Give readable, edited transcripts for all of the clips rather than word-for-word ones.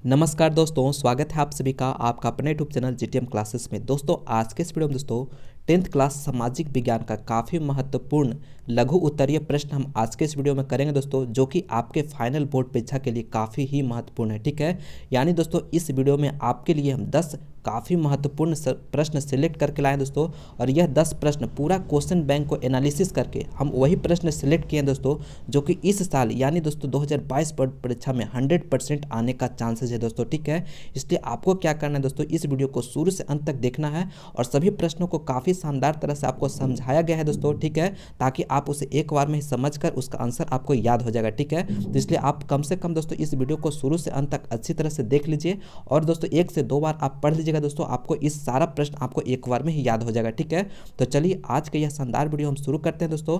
नमस्कार दोस्तों, स्वागत है आप सभी का आपका अपने यूट्यूब चैनल जीटीएम क्लासेस में। दोस्तों आज के इस वीडियो में दोस्तों 10th क्लास सामाजिक विज्ञान का काफ़ी महत्वपूर्ण लघु उत्तरीय प्रश्न हम आज के इस वीडियो में करेंगे दोस्तों, जो कि आपके फाइनल बोर्ड परीक्षा के लिए काफ़ी ही महत्वपूर्ण है। ठीक है, यानी दोस्तों इस वीडियो में आपके लिए हम 10 काफ़ी महत्वपूर्ण प्रश्न सिलेक्ट करके लाए दोस्तों, और यह 10 प्रश्न पूरा क्वेश्चन बैंक को एनालिसिस करके हम वही प्रश्न सिलेक्ट किए हैं दोस्तों, जो कि इस साल यानी दोस्तों 2022 बोर्ड परीक्षा में 100% आने का चांसेस है दोस्तों। ठीक है, इसलिए आपको क्या करना है दोस्तों, इस वीडियो को शुरू से अंत तक देखना है और सभी प्रश्नों को काफ़ी शानदार तरह से आपको समझाया गया है दोस्तों। ठीक है, ताकि आप उसे एक बार में ही समझकर उसका आंसर आपको याद हो जाएगा। ठीक है, तो इसलिए आप कम से कम दोस्तों इस वीडियो को शुरू से अंत तक अच्छी तरह से देख लीजिए, और दोस्तों 1 से 2 बार आप पढ़ लीजिएगा दोस्तों, आपको इस सारा प्रश्न आपको एक बार में ही याद हो जाएगा। ठीक है, तो चलिए आज का यह शानदार वीडियो हम शुरू करते हैं दोस्तों।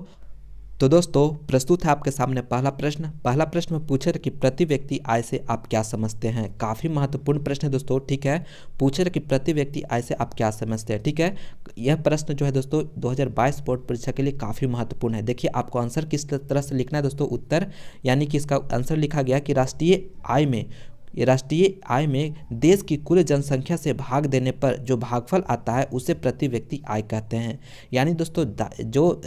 तो दोस्तों प्रस्तुत है आपके सामने पहला प्रश्न में पूछे कि प्रति व्यक्ति आय से आप क्या समझते हैं। काफ़ी महत्वपूर्ण प्रश्न है दोस्तों। ठीक है, पूछे कि प्रति व्यक्ति आय से आप क्या समझते हैं। ठीक है, यह प्रश्न जो है दोस्तों 2022 बोर्ड परीक्षा के लिए काफ़ी महत्वपूर्ण है। देखिए आपको आंसर किस तरह से लिखना है दोस्तों, उत्तर यानी कि इसका आंसर लिखा गया कि राष्ट्रीय आय में देश की कुल जनसंख्या से भाग देने पर जो भागफल आता है उसे प्रति व्यक्ति आय कहते हैं। यानी दोस्तों जो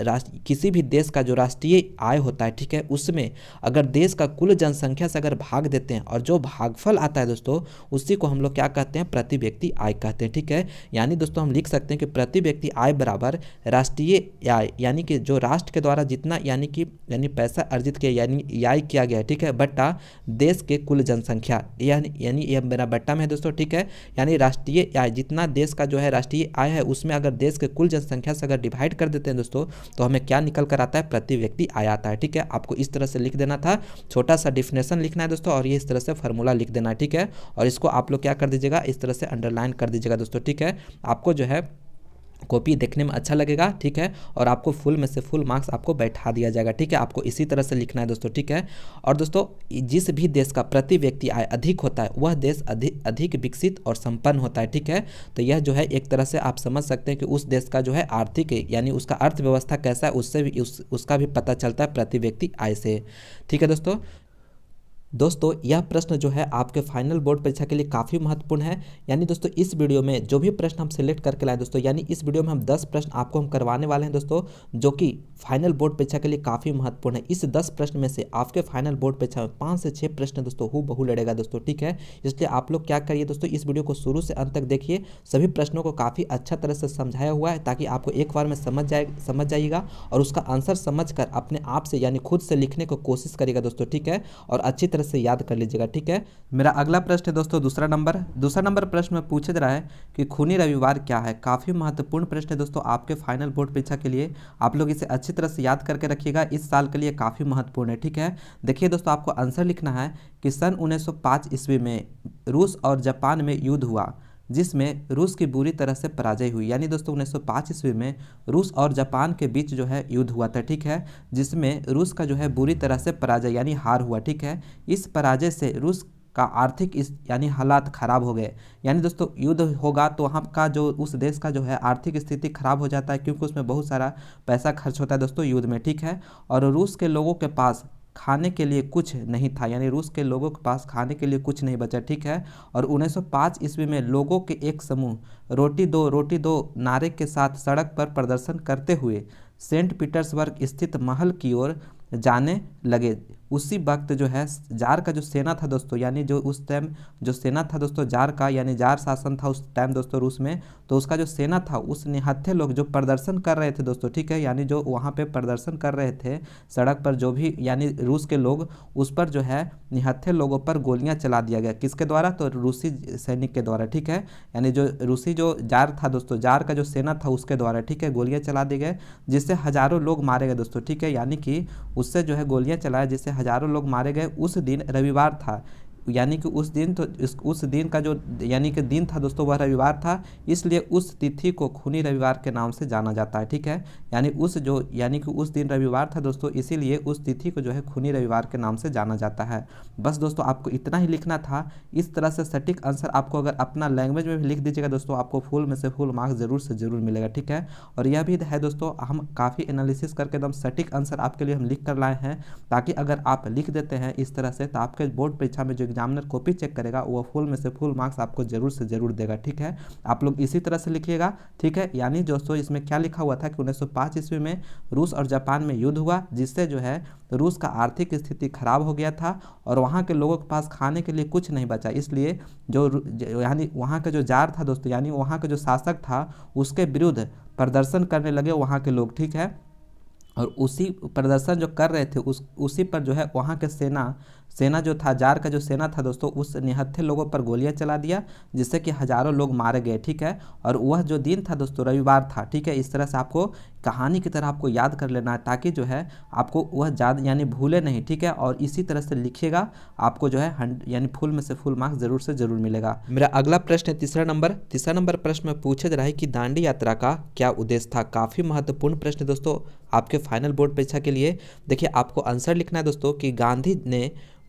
किसी भी देश का जो राष्ट्रीय आय होता है, ठीक है, उसमें अगर देश का कुल जनसंख्या से अगर भाग देते हैं और जो भागफल आता है दोस्तों, उसी को हम लोग क्या कहते हैं, प्रति व्यक्ति आय कहते हैं। ठीक है, यानी दोस्तों हम लिख सकते हैं कि प्रति व्यक्ति आय बराबर राष्ट्रीय आय, यानी कि जो राष्ट्र के द्वारा जितना यानी पैसा अर्जित किया यानी आय किया गया है, ठीक है, बट्टा देश के कुल जनसंख्या, यानी यह मेरा बट्टा में है दोस्तों। ठीक है, यानी राष्ट्रीय आय जितना देश का जो है राष्ट्रीय आय है, उसमें अगर देश के कुल जनसंख्या से अगर डिवाइड कर देते हैं दोस्तों, तो हमें क्या निकल कर आता है, प्रति व्यक्ति आय आता है। ठीक है, आपको इस तरह से लिख देना था, छोटा सा डिफिनेशन लिखना है दोस्तों, और ये इस तरह से फार्मूला लिख देना है। ठीक है, और इसको आप लोग क्या कर दीजिएगा, इस तरह से अंडरलाइन कर दीजिएगा दोस्तों। ठीक है, आपको जो है कॉपी देखने में अच्छा लगेगा। ठीक है, और आपको फुल में से फुल मार्क्स आपको बैठा दिया जाएगा। ठीक है, आपको इसी तरह से लिखना है दोस्तों। ठीक है, और दोस्तों जिस भी देश का प्रति व्यक्ति आय अधिक होता है वह देश अधिक विकसित और संपन्न होता है। ठीक है, तो यह जो है एक तरह से आप समझ सकते हैं कि उस देश का जो है आर्थिक यानी उसका अर्थव्यवस्था कैसा है, उससे भी उसका भी पता चलता है प्रति व्यक्ति आय से। ठीक है दोस्तों यह प्रश्न जो है आपके फाइनल बोर्ड परीक्षा के लिए काफ़ी महत्वपूर्ण है। यानी दोस्तों इस वीडियो में जो भी प्रश्न हम सिलेक्ट करके लाए दोस्तों, यानी इस वीडियो में हम 10 प्रश्न आपको हम करवाने वाले हैं दोस्तों, जो कि फाइनल बोर्ड परीक्षा के लिए काफ़ी महत्वपूर्ण है। इस 10 प्रश्न में से आपके फाइनल बोर्ड परीक्षा में 5 से 6 प्रश्न दोस्तों हूबहू लड़ेगा दोस्तों। ठीक है, इसलिए आप लोग क्या करिए दोस्तों, इस वीडियो को शुरू से अंत तक देखिए, सभी प्रश्नों को काफ़ी अच्छा तरह से समझाया हुआ है, ताकि आपको एक बार में समझ जाइएगा और उसका आंसर समझ कर अपने आप से यानी खुद से लिखने को कोशिश करिएगा दोस्तों। ठीक है, और अच्छी तरह से याद कर लीजिएगा। ठीक है, मेरा अगला प्रश्न है दोस्तों दूसरा नंबर प्रश्न में पूछे जा रहा है कि खूनी रविवार क्या है। काफ़ी महत्वपूर्ण प्रश्न है दोस्तों आपके फाइनल बोर्ड परीक्षा के लिए, आप लोग इसे अच्छी तरह से याद करके रखिएगा, इस साल के लिए काफ़ी महत्वपूर्ण है। ठीक है, देखिए दोस्तों आपको आंसर लिखना है कि सन 1905 ईस्वी में रूस और जापान में युद्ध हुआ, जिसमें रूस की बुरी तरह से पराजय हुई। यानी दोस्तों 1905 ईस्वी में रूस और जापान के बीच जो है युद्ध हुआ था। ठीक है, जिसमें रूस का जो है बुरी तरह से पराजय यानी हार हुआ। ठीक है, इस पराजय से रूस का आर्थिक यानी हालात खराब हो गए। यानी दोस्तों युद्ध होगा तो वहाँ का जो उस देश का जो है आर्थिक स्थिति खराब हो जाता है, क्योंकि उसमें बहुत सारा पैसा खर्च होता है दोस्तों युद्ध में। ठीक है, और रूस के लोगों के पास खाने के लिए कुछ नहीं था, यानी रूस के लोगों के पास खाने के लिए कुछ नहीं बचा। ठीक है, और 1905 ईस्वी में लोगों के एक समूह रोटी दो नारे के साथ सड़क पर प्रदर्शन करते हुए सेंट पीटर्सबर्ग स्थित महल की ओर जाने लगे। उसी वक्त जो है जार का जो सेना था दोस्तों, यानी जो उस टाइम जो सेना था दोस्तों जार का, यानी जार शासन था उस टाइम दोस्तों रूस में, तो उसका जो सेना था उस निहत्थे लोग जो प्रदर्शन कर रहे थे दोस्तों, ठीक है, यानी जो वहाँ पे प्रदर्शन कर रहे थे सड़क पर जो भी यानी रूस के लोग, उस पर जो है निहत्थे लोगों पर गोलियाँ चला दिया गया। किसके द्वारा, तो रूसी सैनिक के द्वारा। ठीक है, यानी जो रूसी जो जार था दोस्तों, जार का जो सेना था उसके द्वारा। ठीक है, गोलियाँ चला दी गए जिससे हजारों लोग मारे गए दोस्तों। ठीक है, यानी कि उससे जो है गोलियाँ चलाए जिससे हजारों लोग मारे गए। उस दिन रविवार था, यानी कि उस दिन तो उस दिन का जो यानी कि दिन था दोस्तों वह रविवार था, इसलिए उस तिथि को खूनी रविवार के नाम से जाना जाता है। ठीक है, यानी कि उस दिन रविवार था दोस्तों, इसीलिए उस तिथि को जो है खूनी रविवार के नाम से जाना जाता है। बस दोस्तों आपको इतना ही लिखना था। इस तरह से सटीक आंसर आपको अगर अपना लैंग्वेज में भी लिख दीजिएगा दोस्तों, आपको फुल में से फुल मार्क्स जरूर से जरूर मिलेगा। ठीक है, और यह भी है दोस्तों हम काफ़ी एनालिसिस करके एकदम सटीक आंसर आपके लिए हम लिख कर लाए हैं, ताकि अगर आप लिख देते हैं इस तरह से तो आपके बोर्ड परीक्षा में जो एग्जामिनर कॉपी चेक करेगा वो फुल में से फुल मार्क्स आपको जरूर से जरूर देगा। ठीक है, आप लोग इसी तरह से लिखिएगा। ठीक है, यानी दोस्तों इसमें क्या लिखा हुआ था कि 1905 ईस्वी में रूस और जापान में युद्ध हुआ, जिससे जो है रूस का आर्थिक स्थिति खराब हो गया था और वहाँ के लोगों के पास खाने के लिए कुछ नहीं बचा, इसलिए यानी वहाँ का जो जार था दोस्तों, यानी वहाँ का जो शासक था उसके विरुद्ध प्रदर्शन करने लगे वहाँ के लोग। ठीक है, और उसी प्रदर्शन जो कर रहे थे उसी पर जो है वहाँ के सेना जो था, जार का जो सेना था दोस्तों, उस निहत्थे लोगों पर गोलियां चला दिया, जिससे कि हजारों लोग मारे गए। ठीक है, और वह जो दिन था दोस्तों रविवार था। ठीक है, इस तरह से आपको कहानी की तरह आपको याद कर लेना है, ताकि जो है आपको वह याद यानी भूले नहीं। ठीक है, और इसी तरह से लिखिएगा, आपको जो है यानी फुल में से फुल मार्क्स जरूर से जरूर मिलेगा। मेरा अगला प्रश्न है तीसरा नंबर प्रश्न में पूछा जा रहा है कि दांडी यात्रा का क्या उद्देश्य था। काफ़ी महत्वपूर्ण प्रश्न है दोस्तों आपके फाइनल बोर्ड परीक्षा के लिए। देखिए, आपको आंसर लिखना है दोस्तों कि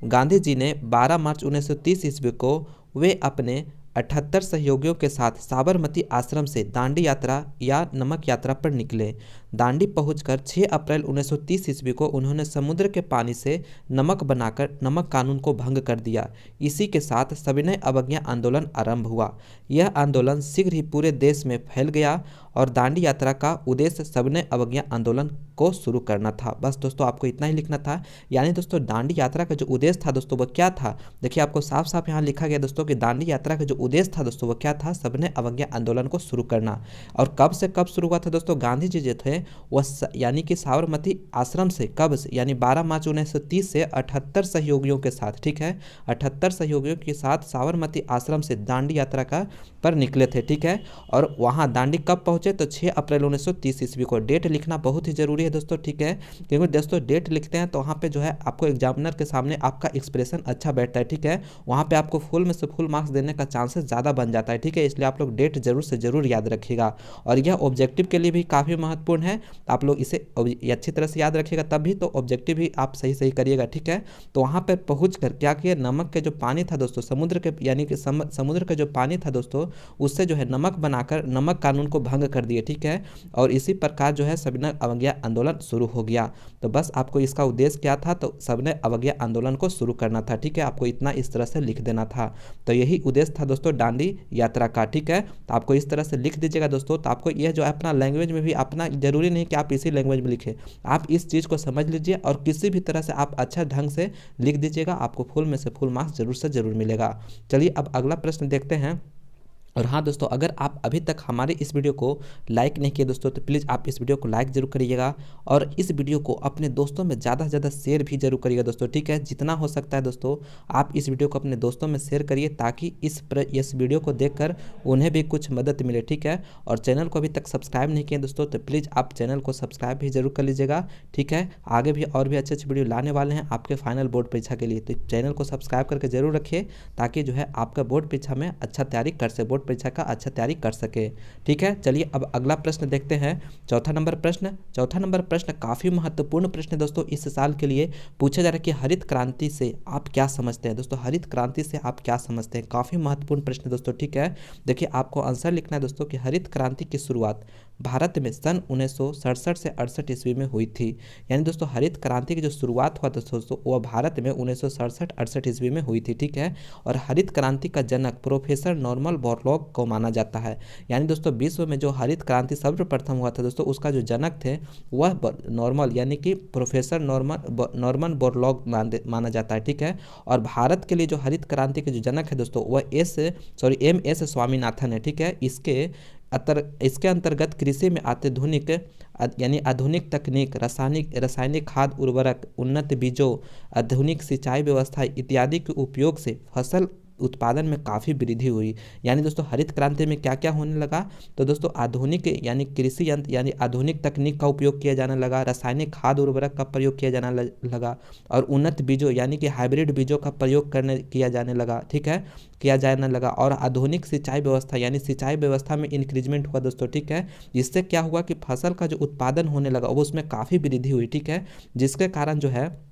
गांधी जी ने 12 मार्च 1930 ईस्वी को वे अपने 78 सहयोगियों के साथ साबरमती आश्रम से दांडी यात्रा या नमक यात्रा पर निकले। दांडी पहुंचकर 6 अप्रैल 1930 ईस्वी को उन्होंने समुद्र के पानी से नमक बनाकर नमक कानून को भंग कर दिया। इसी के साथ सविनय अवज्ञा आंदोलन आरंभ हुआ। यह आंदोलन शीघ्र ही पूरे देश में फैल गया और दांडी यात्रा का उद्देश्य सविनय अवज्ञा आंदोलन को शुरू करना था। बस दोस्तों आपको इतना ही लिखना था। यानी दोस्तों दांडी यात्रा का जो उद्देश्य था दोस्तों वो क्या था, देखिए आपको साफ साफ यहाँ लिखा गया दोस्तों कि दांडी यात्रा का जो उद्देश्य था दोस्तों वो क्या था, सविनय अवज्ञा आंदोलन को शुरू करना। और कब से कब शुरू हुआ था दोस्तों, गांधी जी जो थे वह यानी कि साबरमती आश्रम से कब से, यानी 12 मार्च 1930 से 78 सहयोगियों के साथ, ठीक है 78 सहयोगियों के साथ साबरमती आश्रम से दांडी यात्रा का पर निकले थे। ठीक है, और वहाँ दांडी कब पहुँचे तो 6 अप्रैल 1930 ईस्वी को। डेट लिखना बहुत ही जरूरी है दोस्तों। ठीक है, क्योंकि दोस्तों डेट लिखते हैं तो वहाँ पे जो है आपको एग्जामिनर के सामने आपका एक्सप्रेशन अच्छा बैठता है। ठीक है, वहाँ पे आपको फुल में से फुल मार्क्स देने का चांसेस ज़्यादा बन जाता है। ठीक है, इसलिए आप लोग डेट जरूर से जरूर याद रखिएगा। और यह ऑब्जेक्टिव के लिए भी काफ़ी महत्वपूर्ण है, आप लोग इसे अच्छी तरह से याद रखिएगा, तभी तो ऑब्जेक्टिव भी आप सही करिएगा। ठीक है, तो वहाँ पर पहुँच कर क्या किया, नमक के जो पानी था दोस्तों, समुद्र के यानी कि समुद्र का जो पानी था दोस्तों, उससे जो है नमक बनाकर नमक कानून को भंग कर दिए। ठीक है, और इसी प्रकार जो है सविनय अवज्ञा आंदोलन शुरू हो गया। तो बस आपको इसका उद्देश्य क्या था, तो सविनय अवज्ञा आंदोलन को शुरू करना था। ठीक है, आपको इतना इस तरह से लिख देना था। तो यही उद्देश्य था दोस्तों दांडी यात्रा का। ठीक है, तो आपको इस तरह से लिख दीजिएगा दोस्तों। तो आपको यह जो अपना लैंग्वेज में भी अपना जरूरी नहीं कि आप इसी लैंग्वेज में लिखें, आप इस चीज़ को समझ लीजिए और किसी भी तरह से आप अच्छा ढंग से लिख दीजिएगा, आपको फुल में से फुल मार्क्स जरूर से जरूर मिलेगा। चलिए अब अगला प्रश्न देखते हैं। और हाँ दोस्तों, अगर आप अभी तक हमारे इस वीडियो को लाइक नहीं किए दोस्तों, तो प्लीज़ आप इस वीडियो को लाइक जरूर करिएगा और इस वीडियो को अपने दोस्तों में ज़्यादा से ज़्यादा शेयर भी जरूर करिएगा दोस्तों। ठीक है, जितना हो सकता है दोस्तों आप इस वीडियो को अपने दोस्तों में शेयर करिए, ताकि इस वीडियो को देखकर उन्हें भी कुछ मदद मिले। ठीक है, और चैनल को अभी तक सब्सक्राइब नहीं किए दोस्तों, तो प्लीज़ आप चैनल को सब्सक्राइब भी जरूर कर लीजिएगा। ठीक है, आगे भी और भी अच्छे वीडियो लाने वाले हैं आपके फाइनल बोर्ड परीक्षा के लिए, तो चैनल को सब्सक्राइब करके जरूर रखिए, ताकि जो है आपका बोर्ड परीक्षा में अच्छा तैयारी कर सके, बोर्ड परीक्षा का अच्छा तैयारी कर सके। ठीक है, चलिए अब अगला प्रश्न देखते हैं। चौथा नंबर प्रश्न काफी महत्वपूर्ण प्रश्न है दोस्तों, इस साल के लिए पूछा जा रहा है कि हरित क्रांति से आप क्या समझते हैं दोस्तों, हरित क्रांति से आप क्या समझते हैं, काफी महत्वपूर्ण प्रश्न है दोस्तों। ठीक है, देखिए आपको आंसर लिखना है दोस्तों कि हरित क्रांति की शुरुआत भारत में सन 1967 से 68 ईस्वी में हुई थी। यानी दोस्तों हरित क्रांति की जो शुरुआत हुआ था दोस्तों वह भारत में 1967-68 ईस्वी में हुई थी। ठीक है, और हरित क्रांति का जनक प्रोफेसर नॉर्मन बोरलॉग को माना जाता है। यानी दोस्तों विश्व में जो हरित क्रांति सर्वप्रथम हुआ था दोस्तों, उसका जो जनक थे वह नॉर्मन यानी कि प्रोफेसर नॉर्मन बोरलॉग माना जाता है। ठीक है, और भारत के लिए जो हरित क्रांति के जो जनक है दोस्तों वह MS स्वामीनाथन है। ठीक है, इसके अंतर्गत कृषि में आधुनिक तकनीक, रासायनिक खाद, उर्वरक, उन्नत बीजों, आधुनिक सिंचाई व्यवस्था इत्यादि के उपयोग से फसल उत्पादन में काफ़ी वृद्धि हुई। यानी दोस्तों हरित क्रांति में क्या क्या होने लगा, तो दोस्तों आधुनिक यानी कृषि यंत्र यानी आधुनिक तकनीक का उपयोग किया जाने लगा, रासायनिक खाद उर्वरक का प्रयोग किया जाने लगा, और उन्नत बीजों यानी कि हाइब्रिड बीजों का प्रयोग किया जाने लगा। ठीक है, किया जाने लगा, और आधुनिक सिंचाई व्यवस्था यानी सिंचाई व्यवस्था में इंक्रीजमेंट हुआ दोस्तों। ठीक है, जिससे क्या हुआ कि फसल का जो उत्पादन होने लगा वो उसमें काफ़ी वृद्धि हुई। ठीक है, जिसके कारण जो है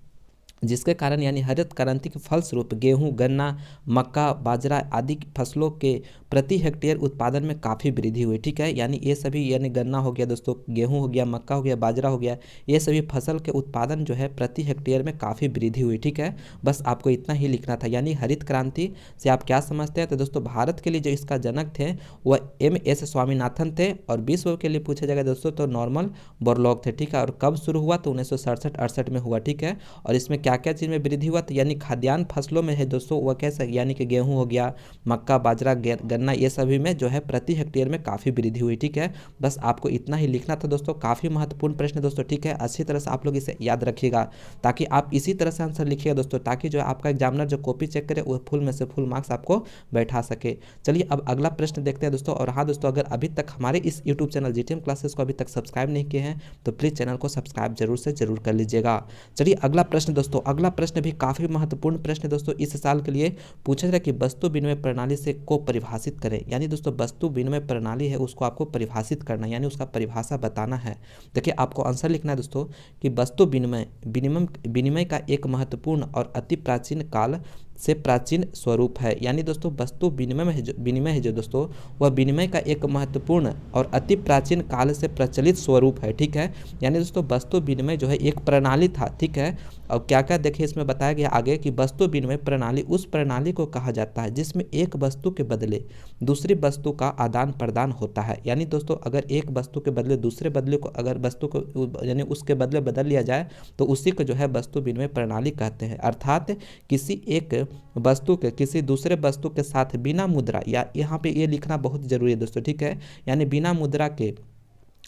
जिसके कारण यानी हरित क्रांति के फलस्वरूप गेहूं, गन्ना, मक्का, बाजरा आदि फसलों के प्रति हेक्टेयर उत्पादन में काफ़ी वृद्धि हुई। ठीक है, यानी ये सभी यानी गन्ना हो गया दोस्तों, गेहूं हो गया, मक्का हो गया, बाजरा हो गया, ये सभी फसल के उत्पादन जो है प्रति हेक्टेयर में काफ़ी वृद्धि हुई। ठीक है, बस आपको इतना ही लिखना था। यानी हरित क्रांति से आप क्या समझते हैं? तो दोस्तों भारत के लिए जो इसका जनक थे वह MS स्वामीनाथन थे, और विश्व के लिए पूछा जाएगा दोस्तों तो नॉर्मन बोरलॉग थे। ठीक है, और कब शुरू हुआ? तो 1967-68 में हुआ। ठीक है, और इसमें क्या क्या चीज़ में वृद्धि हुआ? तो यानी खाद्यान्न फसलों में है दोस्तों, वह कैसा, यानी कि गेहूं हो गया, मक्का, बाजरा, गन्ना, ये सभी में जो है प्रति हेक्टेयर में काफ़ी वृद्धि हुई। ठीक है, बस आपको इतना ही लिखना था दोस्तों। काफ़ी महत्वपूर्ण प्रश्न दोस्तों। ठीक है, अच्छी तरह से आप लोग इसे याद रखिएगा ताकि आप इसी तरह से आंसर लिखिएगा दोस्तों, ताकि जो है आपका एग्जामिनर जो कॉपी चेक करे वो फुल में से फुल मार्क्स आपको बैठा सके। चलिए अब अगला प्रश्न देखते हैं दोस्तों। और हाँ दोस्तों, अगर अभी तक हमारे इस यूट्यूब चैनल GTM क्लासेस को अभी तक सब्सक्राइब नहीं किए हैं तो प्लीज़ चैनल को सब्सक्राइब जरूर से जरूर कर लीजिएगा। चलिए अगला प्रश्न दोस्तों, अगला प्रश्न भी काफ़ी महत्वपूर्ण प्रश्न है दोस्तों। इस साल के लिए पूछा जाए कि वस्तु विनिमय प्रणाली से को परिभाषित करें। यानी दोस्तों वस्तु विनिमय प्रणाली है उसको आपको परिभाषित करना, यानी उसका परिभाषा बताना है। देखिए आपको आंसर लिखना है दोस्तों कि वस्तु विनिमय का एक महत्वपूर्ण और अति प्राचीन काल से प्राचीन स्वरूप है। यानी दोस्तों वस्तु विनिमय है जो दोस्तों वह विनिमय का एक महत्वपूर्ण और अति प्राचीन काल से प्रचलित स्वरूप है। ठीक है, यानी दोस्तों वस्तु विनिमय जो है एक प्रणाली था। ठीक है, और क्या क्या देखिए इसमें बताया गया आगे कि वस्तु विनिमय प्रणाली उस प्रणाली को कहा जाता है जिसमें एक वस्तु के बदले दूसरी वस्तु का आदान प्रदान होता है। यानी दोस्तों अगर एक वस्तु के बदले दूसरे बदले को अगर वस्तु को यानी उसके बदले बदल लिया जाए तो उसी को जो है वस्तु विनिमय प्रणाली कहते हैं। अर्थात किसी एक वस्तु के किसी दूसरे वस्तु के साथ बिना मुद्रा, या यहाँ पे ये लिखना बहुत जरूरी है दोस्तों। ठीक है, यानी बिना मुद्रा के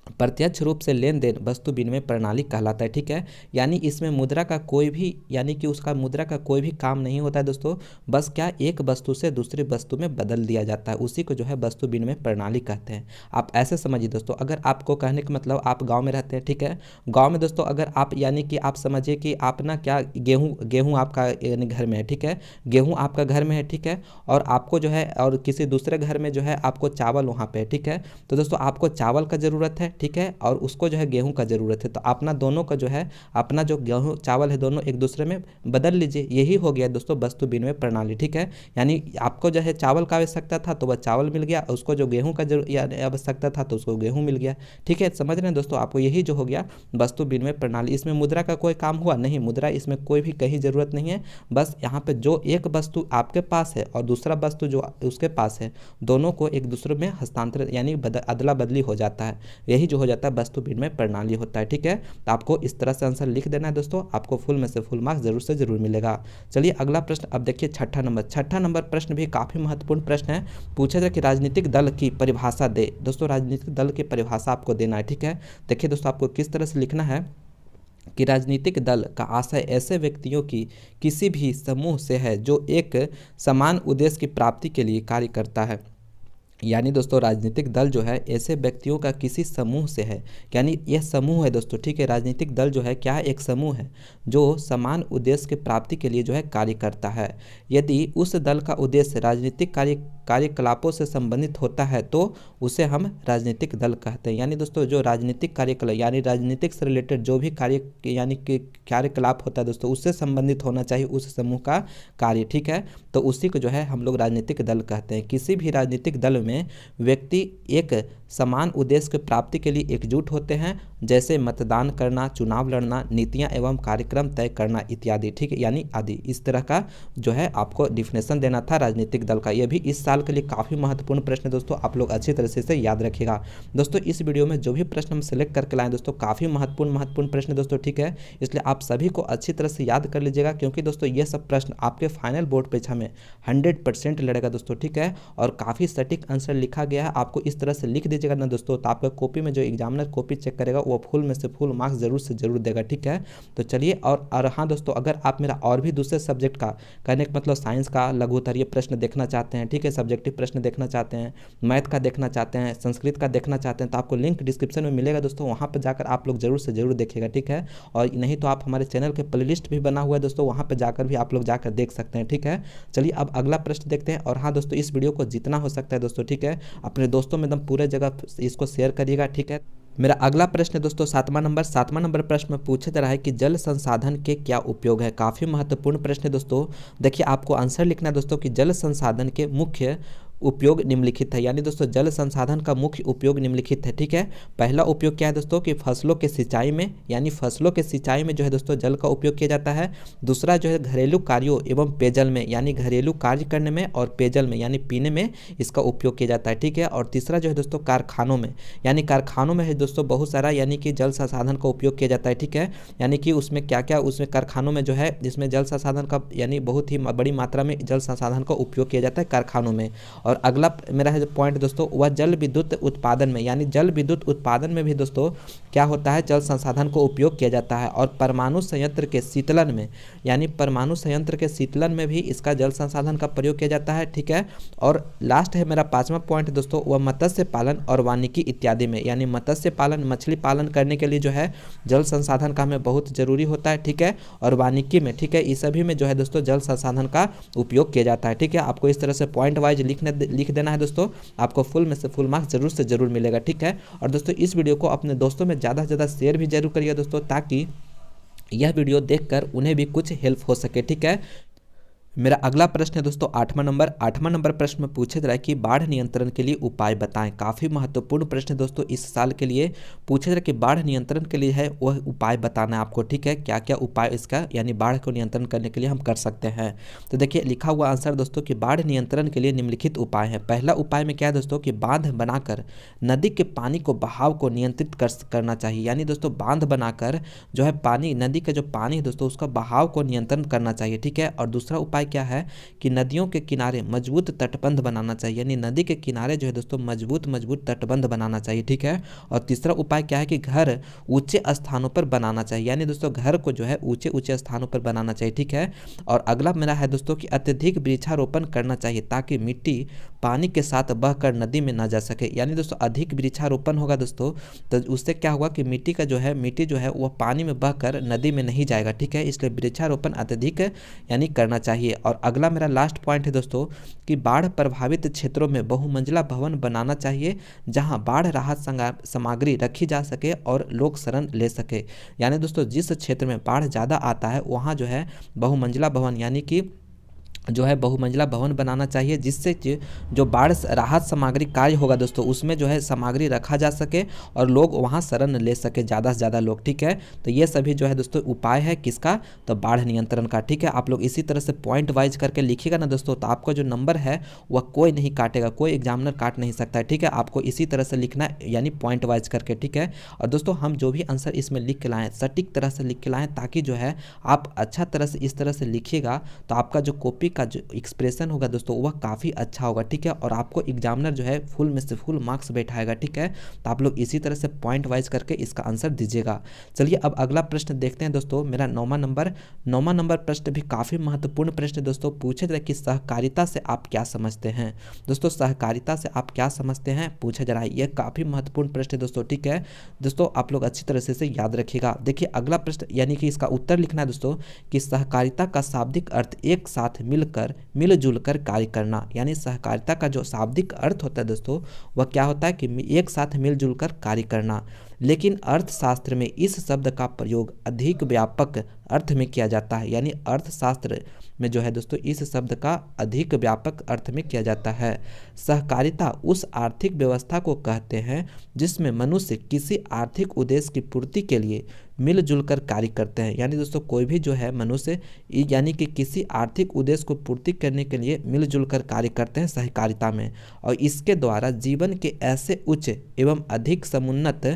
प्रत्यक्ष रूप से लेन देन वस्तु विनिमय प्रणाली कहलाता है। ठीक है, यानी इसमें मुद्रा का कोई भी यानी कि उसका मुद्रा का कोई भी काम नहीं होता है दोस्तों, बस क्या एक वस्तु से दूसरी वस्तु में बदल दिया जाता है, उसी को जो है वस्तु विनिमय प्रणाली कहते हैं। आप ऐसे समझिए दोस्तों, अगर आपको कहने का मतलब आप गांव में रहते हैं। ठीक है, गांव में दोस्तों अगर आप यानी कि आप समझिए कि आप ना क्या गेहूँ आपका यानी घर में है। ठीक है, गेहूँ आपका घर में है। ठीक है, और आपको जो है और किसी दूसरे घर में जो है आपको चावल वहाँ पे है। ठीक है, तो दोस्तों आपको चावल का ज़रूरत है। ठीक है, और उसको जो है गेहूं का ज़रूरत है, तो अपना दोनों का जो है अपना जो गेहूं चावल है दोनों एक दूसरे में बदल लीजिए। यही हो गया दोस्तों वस्तु विनिमय प्रणाली। ठीक है, यानी आपको जो है चावल का आवश्यकता था तो वह चावल मिल गया, उसको जो गेहूं का आवश्यकता था तो उसको गेहूं मिल गया। ठीक है, समझ रहे हैं दोस्तों, आपको यही जो हो गया वस्तु विनिमय प्रणाली। इसमें मुद्रा का कोई काम हुआ नहीं, मुद्रा इसमें कोई भी कहीं ज़रूरत नहीं है। बस यहाँ पे जो एक वस्तु आपके पास है और दूसरा वस्तु जो उसके पास है, दोनों को एक दूसरे में हस्तांतरित यानी अदला बदली हो जाता है, यही जो हो जाता है वस्तु विनिमय प्रणाली होता है। ठीक है, तो आपको इस तरह से आंसर लिख देना है दोस्तों, आपको फुल में से फुल मार्क्स जरूर से जरूर मिलेगा। चलिए अगला प्रश्न अब देखिए, छठा नंबर प्रश्न भी काफ़ी महत्वपूर्ण प्रश्न है। पूछा जाए कि राजनीतिक दल की परिभाषा दे। दोस्तों राजनीतिक दल की परिभाषा आपको देना है। ठीक है, देखिए दोस्तों आपको किस तरह से लिखना है कि राजनीतिक दल का आशय ऐसे व्यक्तियों की किसी भी समूह से है जो एक समान उद्देश्य की प्राप्ति के लिए कार्य करता है। यानी दोस्तों राजनीतिक दल जो है ऐसे व्यक्तियों का किसी समूह से है, यानी यह समूह है दोस्तों। ठीक है, राजनीतिक दल जो है क्या है, एक समूह है जो समान उद्देश्य की प्राप्ति के लिए जो है कार्य करता है। यदि उस दल का उद्देश्य राजनीतिक कार्यकलापों से संबंधित होता है तो उसे हम राजनीतिक दल कहते हैं। यानी दोस्तों जो राजनीतिक कार्यकलाप यानी राजनीतिक से रिलेटेड जो भी कार्य यानी कि कार्यकलाप होता है दोस्तों उससे संबंधित होना चाहिए उस समूह का कार्य। ठीक है, तो उसी को जो है हम लोग राजनीतिक दल कहते हैं। किसी भी राजनीतिक दल में व्यक्ति एक समान उद्देश्य की प्राप्ति के लिए एकजुट होते हैं, जैसे मतदान करना, चुनाव लड़ना, नीतियां एवं कार्यक्रम तय करना इत्यादि। ठीक है, यानी आदि। इस तरह का जो है आपको डिफिनेशन देना था राजनीतिक दल का। यह भी इस साल के लिए काफ़ी महत्वपूर्ण प्रश्न है दोस्तों, आप लोग अच्छी तरह से इसे याद रखिएगा। दोस्तों इस वीडियो में जो भी प्रश्न हम सेलेक्ट करके लाएं दोस्तों काफ़ी महत्वपूर्ण प्रश्न है दोस्तों। ठीक है, इसलिए आप सभी को अच्छी तरह से याद कर लीजिएगा, क्योंकि दोस्तों ये सब प्रश्न आपके फाइनल बोर्ड परीक्षा में 100% लड़ेगा दोस्तों। ठीक है, और काफ़ी सटीक आंसर लिखा गया है। आपको इस तरह से लिख दीजिएगा ना दोस्तों, तो आपका कॉपी में जो एग्जामिनर कॉपी चेक करेगा वो फुल में से फुल मार्क्स जरूर से जरूर देगा। ठीक है, तो चलिए और हाँ दोस्तों, अगर आप मेरा और भी दूसरे सब्जेक्ट का कहने का मतलब साइंस का लघु उत्तरीय प्रश्न देखना चाहते हैं, ठीक है, सब्जेक्टिव प्रश्न देखना चाहते हैं, मैथ का देखना चाहते हैं, संस्कृत का देखना चाहते हैं, तो आपको लिंक डिस्क्रिप्शन में मिलेगा दोस्तों, वहाँ पर जाकर आप लोग जरूर से जरूर देखिएगा। ठीक है, और नहीं तो आप हमारे चैनल के प्लेलिस्ट भी बना हुआ है दोस्तों, वहाँ पर जाकर भी आप लोग जाकर देख सकते हैं। ठीक है, चलिए अब अगला प्रश्न देखते हैं। और हाँ दोस्तों, इस वीडियो को जितना हो सकता है दोस्तों, ठीक है, अपने दोस्तों में एकदम पूरे जगह इसको शेयर करिएगा। ठीक है, मेरा अगला प्रश्न है दोस्तों 7वां नंबर प्रश्न में पूछा जा रहा है कि जल संसाधन के क्या उपयोग है। काफ़ी महत्वपूर्ण प्रश्न है दोस्तों। देखिए आपको आंसर लिखना है दोस्तों कि जल संसाधन के मुख्य उपयोग निम्नलिखित है। यानी दोस्तों जल संसाधन का मुख्य उपयोग निम्नलिखित है। ठीक है, पहला उपयोग क्या है दोस्तों कि फसलों के सिंचाई में, यानी फसलों के सिंचाई में जो है दोस्तों जल का उपयोग किया जाता है। दूसरा जो है घरेलू कार्यों एवं पेयजल में, यानी घरेलू कार्य करने में और पेयजल में यानी पीने में इसका उपयोग किया जाता है। ठीक है, और तीसरा जो है दोस्तों कारखानों में, यानी कारखानों में है दोस्तों बहुत सारा यानी कि जल संसाधन का उपयोग किया जाता है। ठीक है, यानी कि उसमें क्या क्या, उसमें कारखानों में जो है जिसमें जल संसाधन का यानी बहुत ही बड़ी मात्रा में जल संसाधन का उपयोग किया जाता है कारखानों में। और अगला मेरा है जो पॉइंट दोस्तों वह जल विद्युत उत्पादन में, यानी जल विद्युत उत्पादन में भी दोस्तों क्या होता है, जल संसाधन को उपयोग किया जाता है। और परमाणु संयंत्र के शीतलन में, यानी परमाणु संयंत्र के शीतलन में भी इसका जल संसाधन का प्रयोग किया जाता है। ठीक है, और लास्ट है मेरा 5वां पॉइंट दोस्तों वह मत्स्य पालन और वानिकी इत्यादि में, यानी मत्स्य पालन मछली पालन करने के लिए जो है जल संसाधन का हमें बहुत जरूरी होता है। ठीक है, और वानिकी में, ठीक है, इस सभी में जो है दोस्तों जल संसाधन का उपयोग किया जाता है। ठीक है, आपको इस तरह से पॉइंट वाइज लिख देना है दोस्तों, आपको फुल में से फुल मार्क्स जरूर से जरूर मिलेगा। ठीक है, और दोस्तों इस वीडियो को अपने दोस्तों में ज़्यादा से ज़्यादा शेयर भी जरूर करिए दोस्तों, ताकि यह वीडियो देखकर उन्हें भी कुछ हेल्प हो सके। ठीक है, मेरा अगला प्रश्न है दोस्तों 8वां नंबर प्रश्न में पूछा जा रहा है कि बाढ़ नियंत्रण के लिए उपाय बताएं। काफ़ी महत्वपूर्ण प्रश्न है दोस्तों, इस साल के लिए पूछा जा रहा है कि बाढ़ नियंत्रण के लिए है वह उपाय बताना है आपको। ठीक है, क्या क्या उपाय इसका यानी बाढ़ को नियंत्रण करने के लिए हम कर सकते हैं। तो देखिए लिखा हुआ आंसर दोस्तों कि बाढ़ नियंत्रण के लिए निम्नलिखित उपाय है। पहला उपाय में क्या है दोस्तों कि बांध बनाकर नदी के पानी को बहाव को नियंत्रित करना चाहिए। यानी दोस्तों बांध बनाकर जो है पानी, नदी का जो पानी है दोस्तों उसका बहाव को नियंत्रण करना चाहिए। ठीक है, और दूसरा उपाय क्या है कि नदियों के किनारे मजबूत तटबंध बनाना चाहिए, यानी नदी के किनारे जो है दोस्तों मजबूत तटबंध बनाना चाहिए। ठीक है, और तीसरा उपाय क्या है कि घर ऊंचे स्थानों पर बनाना चाहिए, यानी दोस्तों घर को जो है ऊंचे स्थानों पर बनाना चाहिए। ठीक है, और अगला मेरा है दोस्तों कि अत्यधिक वृक्षारोपण करना चाहिए ताकि मिट्टी पानी के साथ बहकर नदी में ना जा सके। यानी दोस्तों अधिक वृक्षारोपण होगा दोस्तों तो उससे क्या होगा कि मिट्टी जो है वह पानी में बहकर नदी में नहीं जाएगा। ठीक है, इसलिए वृक्षारोपण अत्यधिक यानी करना चाहिए। और अगला मेरा लास्ट पॉइंट है दोस्तों कि बाढ़ प्रभावित क्षेत्रों में बहुमंजिला भवन बनाना चाहिए जहां बाढ़ राहत सामग्री रखी जा सके और लोग शरण ले सके। यानी दोस्तों जिस क्षेत्र में बाढ़ ज़्यादा आता है वहां जो है बहुमंजिला भवन यानी कि जो है बहुमंजिला भवन बनाना चाहिए, जिससे जो बाढ़ राहत सामग्री कार्य होगा दोस्तों उसमें जो है सामग्री रखा जा सके और लोग वहां शरण ले सके ज़्यादा से ज़्यादा लोग। ठीक है, तो ये सभी जो है दोस्तों उपाय है किसका, तो बाढ़ नियंत्रण का। ठीक है, आप लोग इसी तरह से पॉइंट वाइज करके लिखिएगा ना दोस्तों तो आपका जो नंबर है वह कोई नहीं काटेगा, कोई एग्जामिनर काट नहीं सकता है। ठीक है, आपको इसी तरह से लिखना है यानी पॉइंट वाइज करके। ठीक है, और दोस्तों हम जो भी आंसर इसमें लिख के लाएँ सटीक तरह से लिख के लाएँ ताकि जो है आप अच्छा तरह से इस तरह से लिखिएगा तो आपका जो कॉपी का जो एक्सप्रेशन होगा दोस्तों वह काफ़ी अच्छा होगा। ठीक है, और आपको एग्जामिनर जो है फुल में से फुल मार्क्स बैठाएगा। ठीक है, तो आप लोग इसी तरह से पॉइंट वाइज करके इसका आंसर दीजिएगा। चलिए अब अगला प्रश्न देखते हैं दोस्तों, मेरा 9वां नंबर प्रश्न भी काफ़ी महत्वपूर्ण प्रश्न दोस्तों। पूछा जाए कि सहकारिता से आप क्या समझते हैं। दोस्तों सहकारिता से आप क्या समझते हैं पूछा जा रहा है, यह काफ़ी महत्वपूर्ण प्रश्न है दोस्तों। ठीक है दोस्तों, आप लोग अच्छी तरह से इसे याद रखिएगा। देखिए अगला प्रश्न यानी कि इसका उत्तर लिखना है दोस्तों कि सहकारिता का शाब्दिक अर्थ एक साथ मिलजुल कर कार्य करना। यानी सहकारिता का जो शाब्दिक अर्थ होता है दोस्तों वह क्या होता है कि एक साथ मिलजुल कर कार्य करना। लेकिन अर्थशास्त्र में इस शब्द का प्रयोग अधिक व्यापक अर्थ में किया जाता है। यानी अर्थशास्त्र में जो है दोस्तों इस शब्द का अधिक व्यापक अर्थ में किया जाता है। सहकारिता उस आर्थिक व्यवस्था को कहते हैं जिसमें मनुष्य किसी आर्थिक उद्देश्य की पूर्ति के लिए मिलजुल कर कार्य करते हैं। यानी दोस्तों कोई भी जो है मनुष्य यानी कि किसी आर्थिक उद्देश्य को पूर्ति करने के लिए मिलजुल कर कार्य करते हैं सहकारिता में, और इसके द्वारा जीवन के ऐसे उच्च एवं अधिक समुन्नत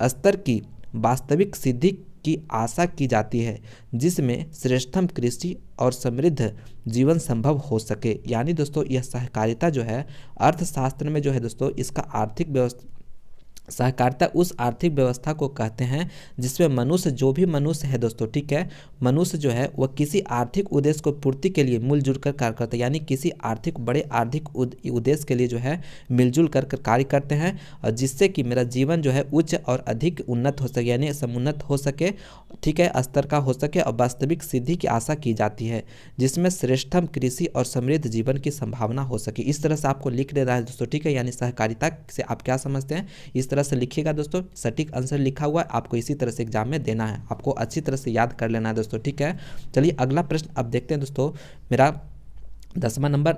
स्तर की वास्तविक सिद्धि की आशा की जाती है जिसमें श्रेष्ठतम कृषि और समृद्ध जीवन संभव हो सके। यानी दोस्तों यह सहकारिता जो है अर्थशास्त्र में जो है दोस्तों इसका आर्थिक व्यवस्था सहकारिता उस आर्थिक व्यवस्था को कहते हैं जिसमें मनुष्य जो भी मनुष्य है दोस्तों, ठीक है, मनुष्य जो है वह किसी आर्थिक उद्देश्य को पूर्ति के लिए मिलजुल कर कार्य करते हैं। यानी किसी बड़े आर्थिक उद्देश्य के लिए जो है मिलजुल कर कार्य करते हैं और जिससे कि मेरा जीवन जो है उच्च और अधिक उन्नत हो सके, यानी समुन्नत हो सके, ठीक है, स्तर का हो सके और वास्तविक सिद्धि की आशा की जाती है जिसमें श्रेष्ठतम कृषि और समृद्ध जीवन की संभावना हो सके। इस तरह से आपको लिख दे रहा है दोस्तों, ठीक है। यानी सहकारिता से आप क्या समझते हैं, इस तरह से लिखिएगा दोस्तों, सटीक आंसर लिखा हुआ है, आपको इसी तरह से एग्जाम में देना है, आपको अच्छी तरह से याद कर लेना है दोस्तों, ठीक है। चलिए अगला प्रश्न अब देखते हैं दोस्तों। मेरा 10वां नंबर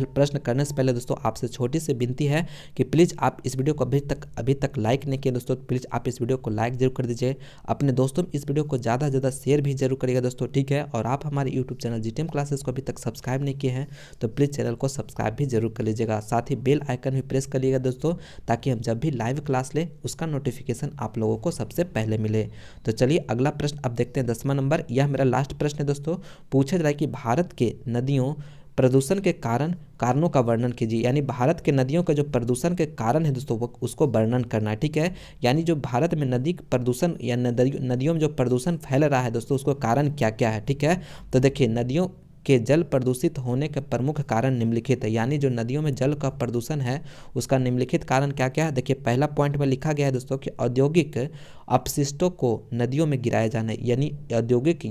प्रश्न करने से पहले दोस्तों आपसे छोटी सी विनती है कि प्लीज़ आप इस वीडियो को अभी तक लाइक नहीं किए दोस्तों, प्लीज़ आप इस वीडियो को लाइक जरूर कर दीजिए, अपने दोस्तों में इस वीडियो को ज़्यादा से ज़्यादा शेयर भी जरूर करिएगा दोस्तों, ठीक है। और आप हमारे यूट्यूब चैनल जीटीएम क्लासेस को अभी तक सब्सक्राइब नहीं किए हैं तो प्लीज़ चैनल को सब्सक्राइब भी जरूर कर लीजिएगा, साथ ही बेल आइकन भी प्रेस कर लीजिएगा दोस्तों, ताकि हम जब भी लाइव क्लास लें उसका नोटिफिकेशन आप लोगों को सबसे पहले मिले। तो चलिए अगला प्रश्न अब देखते हैं 10वां नंबर, यह मेरा लास्ट प्रश्न है दोस्तों। पूछा जा रहा है कि भारत के नदियों प्रदूषण के कारणों का वर्णन कीजिए, यानी भारत के नदियों का जो प्रदूषण के कारण है दोस्तों वो उसको वर्णन करना है, ठीक है। यानी जो भारत में नदी प्रदूषण या नदियों में जो प्रदूषण फैल रहा है दोस्तों उसको कारण क्या क्या है, ठीक है। तो देखिए नदियों के जल प्रदूषित होने के प्रमुख कारण निम्नलिखित है, यानी जो नदियों में जल का प्रदूषण है उसका निम्नलिखित कारण क्या क्या है। देखिए पहला पॉइंट में लिखा गया है दोस्तों कि औद्योगिक अपशिष्टों को नदियों में गिराया जाना, यानी औद्योगिक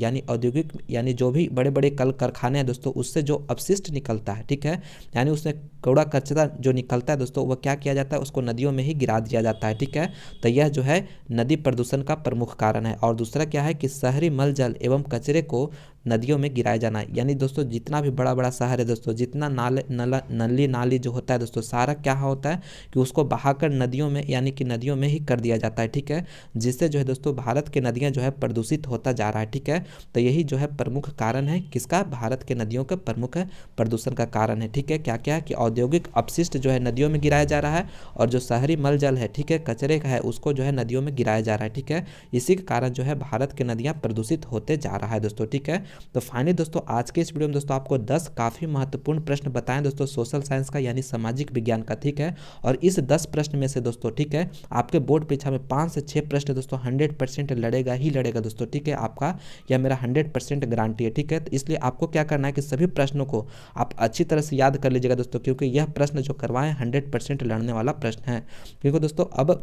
यानी जो भी बड़े बड़े कल कारखाने हैं दोस्तों उससे जो अपशिष्ट निकलता है, ठीक है, यानी उसमें कूड़ा कचरा जो निकलता है दोस्तों वह क्या किया जाता है, उसको नदियों में ही गिरा दिया जाता है, ठीक है। तो यह जो है नदी प्रदूषण का प्रमुख कारण है। और दूसरा क्या है कि शहरी मल जल एवं कचरे को नदियों में गिराया जाना, यानी दोस्तों जितना भी बड़ा बड़ा शहर है दोस्तों, जितना नली नाली जो होता है दोस्तों सारा क्या होता है कि उसको बहाकर नदियों में यानी कि नदियों में ही कर दिया जाता है, ठीक है, जिससे जो है दोस्तों भारत के नदियाँ जो है प्रदूषित होता जा रहा है, ठीक है। तो यही जो है प्रमुख कारण है किसका, भारत के नदियों का प्रमुख प्रदूषण का कारण है, ठीक है। क्या क्या है कि औद्योगिक अपशिष्ट जो है नदियों में गिराया जा रहा है और जो शहरी मल जल है, ठीक है, कचरे का है उसको जो है नदियों में गिराया जा रहा है, ठीक है। इसी के कारण जो है भारत के नदियाँ प्रदूषित होते जा रहा है दोस्तों, ठीक है। तो फाइनली दोस्तों आज के इस वीडियो में दोस्तों आपको 10 काफ़ी महत्वपूर्ण प्रश्न बताएं दोस्तों सोशल साइंस का यानी सामाजिक विज्ञान का, ठीक है। और इस 10 प्रश्न में से दोस्तों, ठीक है, आपके बोर्ड परीक्षा में 5 से 6 प्रश्न दोस्तों 100% लड़ेगा ही लड़ेगा दोस्तों, ठीक है। आपका यह मेरा 100% गारंटी है, ठीक है। तो इसलिए आपको क्या करना है कि सभी प्रश्नों को आप अच्छी तरह से याद कर लीजिएगा दोस्तों, क्योंकि यह प्रश्न जो करवाएं 100% लड़ने वाला प्रश्न है। क्योंकि दोस्तों अब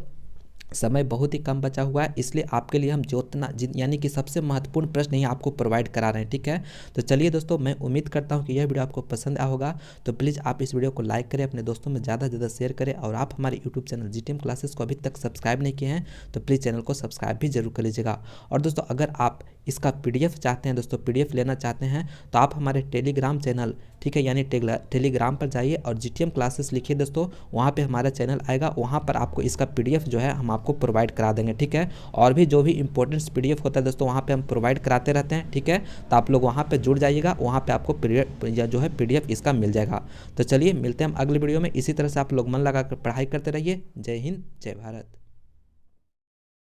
समय बहुत ही कम बचा हुआ है, इसलिए आपके लिए हम यानी कि सबसे महत्वपूर्ण प्रश्न ही आपको प्रोवाइड करा रहे हैं, ठीक है। तो चलिए दोस्तों मैं उम्मीद करता हूं कि यह वीडियो आपको पसंद आया होगा, तो प्लीज़ आप इस वीडियो को लाइक करें, अपने दोस्तों में ज़्यादा से ज़्यादा शेयर करें, और आप हमारे यूट्यूब चैनल जीटीएम क्लासेस को अभी तक सब्सक्राइब नहीं किए हैं तो प्लीज़ चैनल को सब्सक्राइब भी जरूर कर लीजिएगा। और दोस्तों अगर आप इसका PDF चाहते हैं दोस्तों, PDF लेना चाहते हैं तो आप हमारे टेलीग्राम चैनल, ठीक है, यानी टेलीग्राम पर जाइए और जीटीएम क्लासेस लिखिए दोस्तों, वहाँ पे हमारा चैनल आएगा, वहाँ पर आपको इसका PDF जो है हम आपको प्रोवाइड करा देंगे, ठीक है। और भी जो भी इंपॉर्टेंट PDF होता है दोस्तों वहाँ पे हम प्रोवाइड कराते रहते हैं, ठीक है। तो आप लोग वहाँ पे जुड़ जाइएगा, वहाँ पे आपको जो है PDF इसका मिल जाएगा। तो चलिए मिलते हैं हम अगले वीडियो में, इसी तरह से आप लोग मन लगा कर पढ़ाई करते रहिए। जय हिंद, जय भारत।